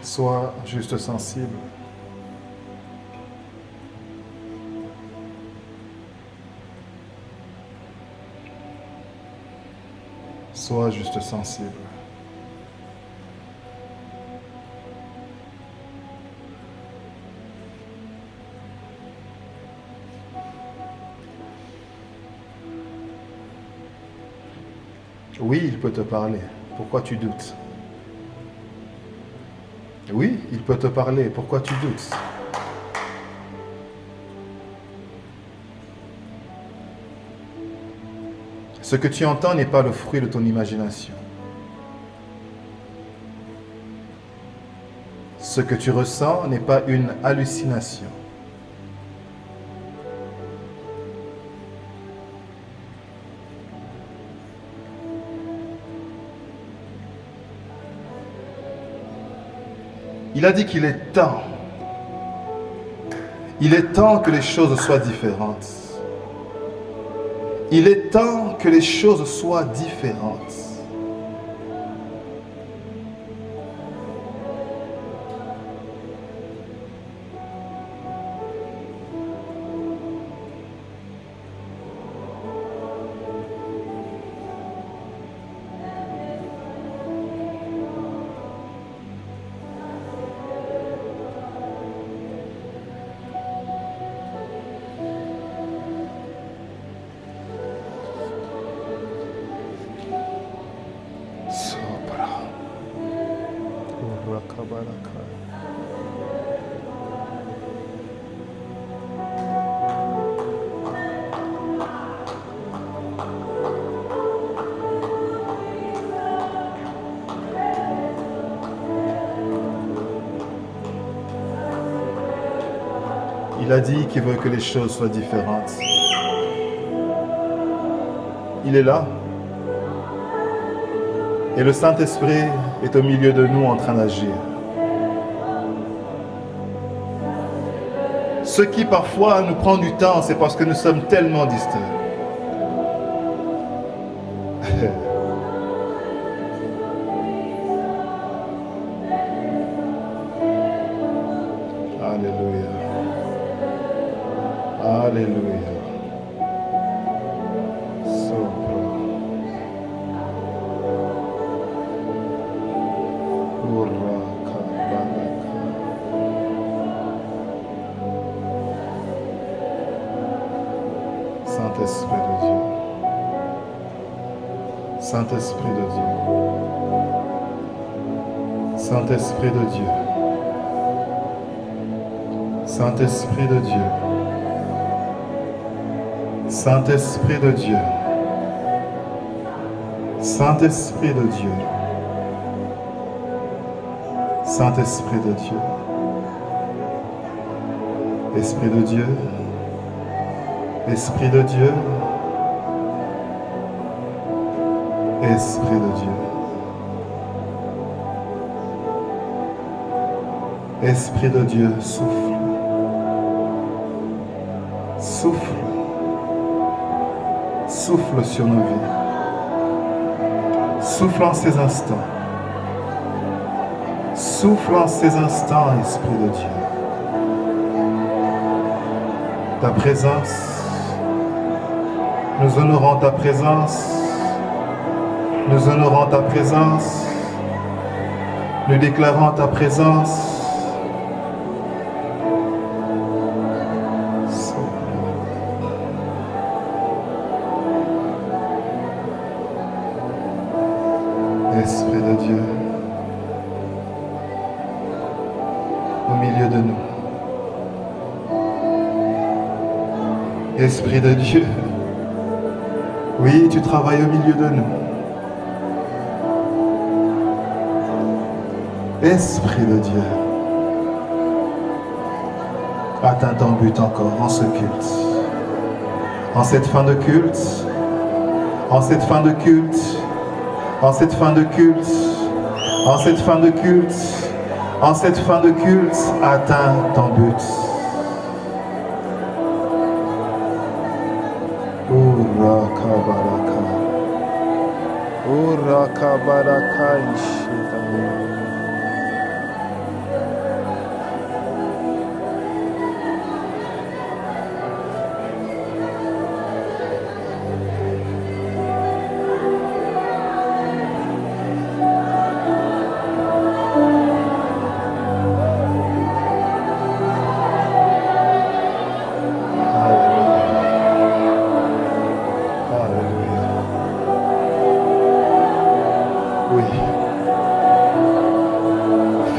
Sois juste sensible. Sois juste sensible. Oui, il peut te parler. Pourquoi tu doutes? Oui, il peut te parler. Pourquoi tu doutes? Ce que tu entends n'est pas le fruit de ton imagination. Ce que tu ressens n'est pas une hallucination. Il a dit qu'il est temps. Il est temps que les choses soient différentes. Il est temps que les choses soient différentes. Il a dit qu'il veut que les choses soient différentes. Il est là. Et le Saint-Esprit est au milieu de nous en train d'agir. Ce qui parfois nous prend du temps, c'est parce que nous sommes tellement distraits. Alléluia. Alléluia. Saint-Esprit de Dieu. Saint-Esprit de Dieu. Saint-Esprit de Dieu. Saint-Esprit de Dieu. Saint-Esprit de Dieu. Saint-Esprit de Dieu. Saint-Esprit de Dieu. Esprit de Dieu. Esprit de Dieu. Esprit de Dieu. Esprit de Dieu, souffle. Souffle. Souffle sur nos vies. Souffle en ces instants. Souffle en ces instants, Esprit de Dieu. Ta présence. Nous honorons ta présence. Nous honorons ta présence. Nous déclarons ta présence. Esprit de Dieu, au milieu de nous. Esprit de Dieu, oui, tu travailles au milieu de nous. Esprit de Dieu, atteins ton but encore en ce culte. En cette fin de culte, en cette fin de culte, en cette fin de culte, en cette fin de culte, en cette fin de culte, atteins ton but. Urakabaraka. Urakabaraka ishita.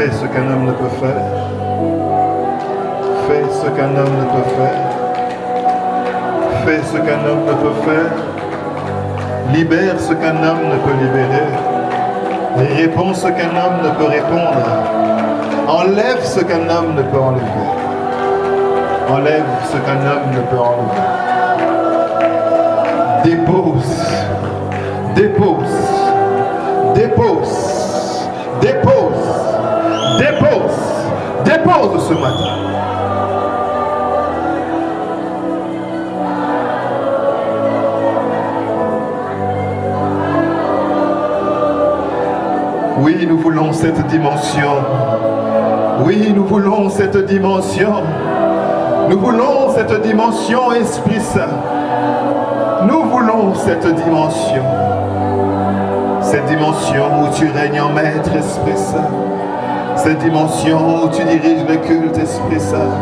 Fais ce qu'un homme ne peut faire. Fais ce qu'un homme ne peut faire. Fais ce qu'un homme ne peut faire. Libère ce qu'un homme ne peut libérer. Réponds ce qu'un homme ne peut répondre. Enlève ce qu'un homme ne peut enlever. Enlève ce qu'un homme ne peut enlever. Dépose. Dépose. Dépose. Dépose. Dépose. Dépose ce matin. Oui, nous voulons cette dimension. Oui, nous voulons cette dimension. Nous voulons cette dimension, Esprit Saint. Nous voulons cette dimension. Cette dimension où tu règnes en maître, Esprit Saint. Cette dimension où tu diriges le culte, Esprit Saint.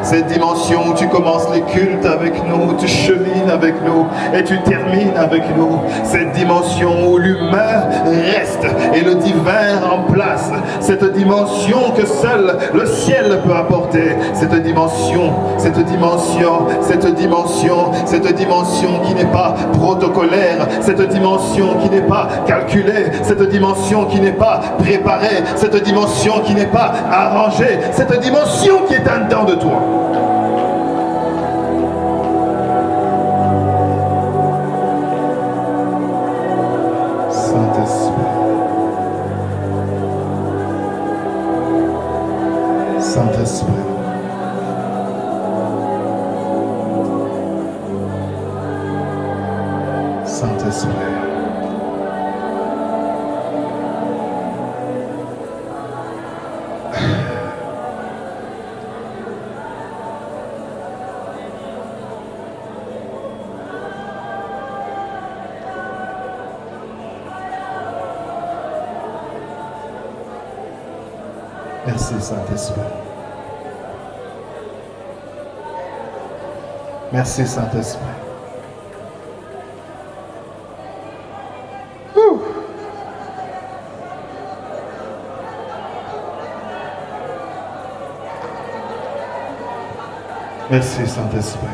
Cette dimension où tu commences les cultes avec nous, tu chemines avec nous et tu termines avec nous. Cette dimension où l'humain reste et le divin remplace. Cette dimension que seul le ciel peut apporter. Cette dimension qui n'est pas protocolaire. Cette dimension qui n'est pas calculée. Cette dimension qui n'est pas préparée. Cette dimension qui n'est pas arrangée. Cette dimension qui est en dedans de toi. Saint-Esprit. Saint-Esprit. Merci Saint-Esprit. Merci Saint-Esprit. Merci Saint-Esprit.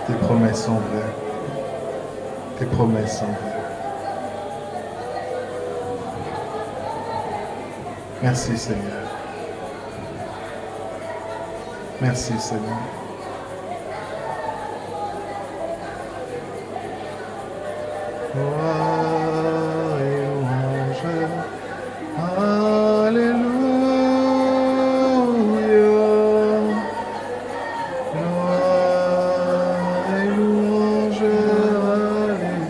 Tes promesses sont vraies. Tes promesses sont vraies. Merci Seigneur. Merci Seigneur. Gloire et louange. Alléluia. Gloire et louange. Alléluia.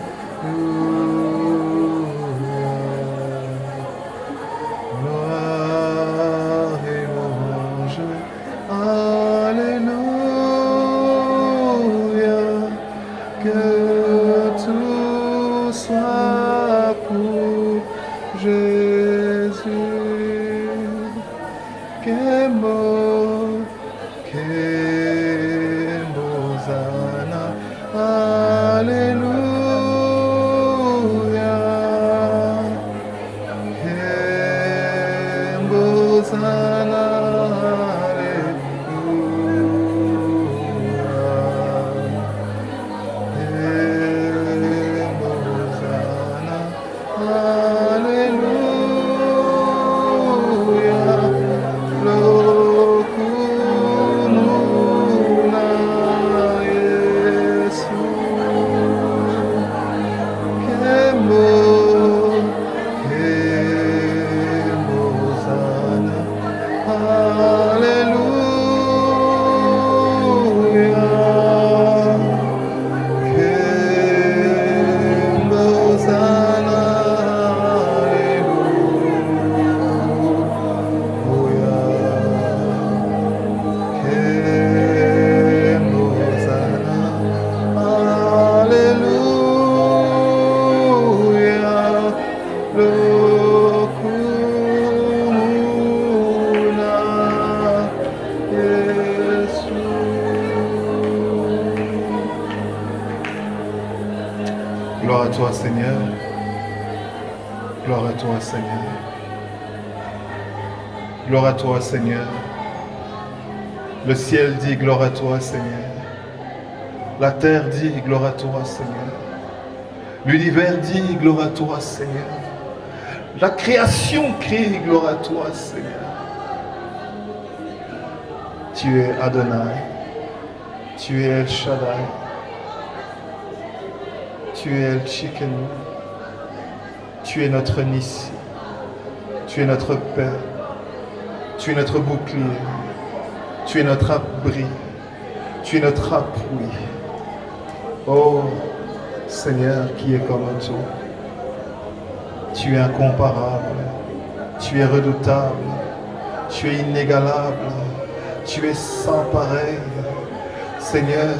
Gloire et louange. Alléluia. Que tout soit Gloire à toi, Seigneur. Gloire à toi, Seigneur. Gloire à toi, Seigneur. Le ciel dit gloire à toi, Seigneur. La terre dit gloire à toi, Seigneur. L'univers dit gloire à toi, Seigneur. La création crie gloire à toi, Seigneur. Tu es Adonai. Tu es El Shaddai. Tu es El Tsidkenu. Tu es notre Nissi. Tu es notre Père. Tu es notre bouclier. Tu es notre abri. Tu es notre appui. Oh Seigneur, qui est comme toi. Tu es incomparable. Tu es redoutable. Tu es inégalable. Tu es sans pareil. Seigneur,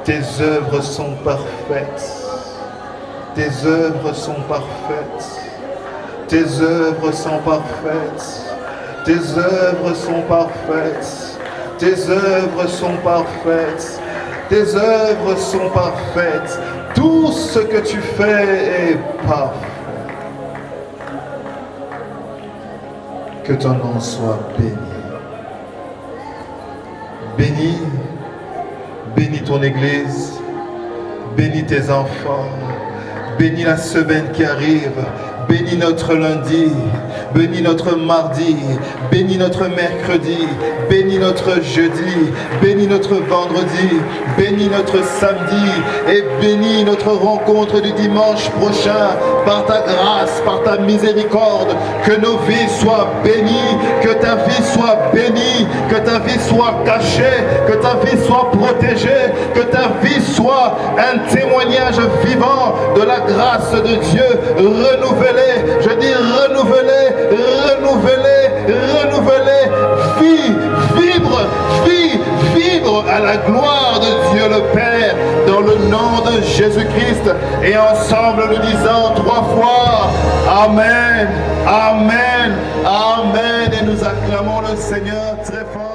tes œuvres sont parfaites. Tes œuvres sont parfaites. Tes œuvres sont parfaites. Tes œuvres sont parfaites. Tes œuvres sont parfaites. Tes œuvres sont parfaites. Tout ce que tu fais est parfait. Que ton nom soit béni. Bénis, bénis ton Église, bénis tes enfants, bénis la semaine qui arrive, bénis notre lundi, bénis notre mardi, bénis notre mercredi, bénis notre jeudi, bénis notre vendredi, bénis notre samedi et bénis notre rencontre du dimanche prochain par ta grâce, par ta miséricorde. Que nos vies soient bénies, que ta vie soit bénie, que ta vie soit cachée, que ta vie soit protégée, que ta vie soit un témoignage vivant de la grâce de Dieu renouvelée. Je dis renouvelée, renouvelée, renouvelée. Vibre à la gloire de Dieu le Père, dans le nom de Jésus-Christ. Et ensemble nous disons 3 fois Amen, Amen, Amen. Et nous acclamons le Seigneur très fort.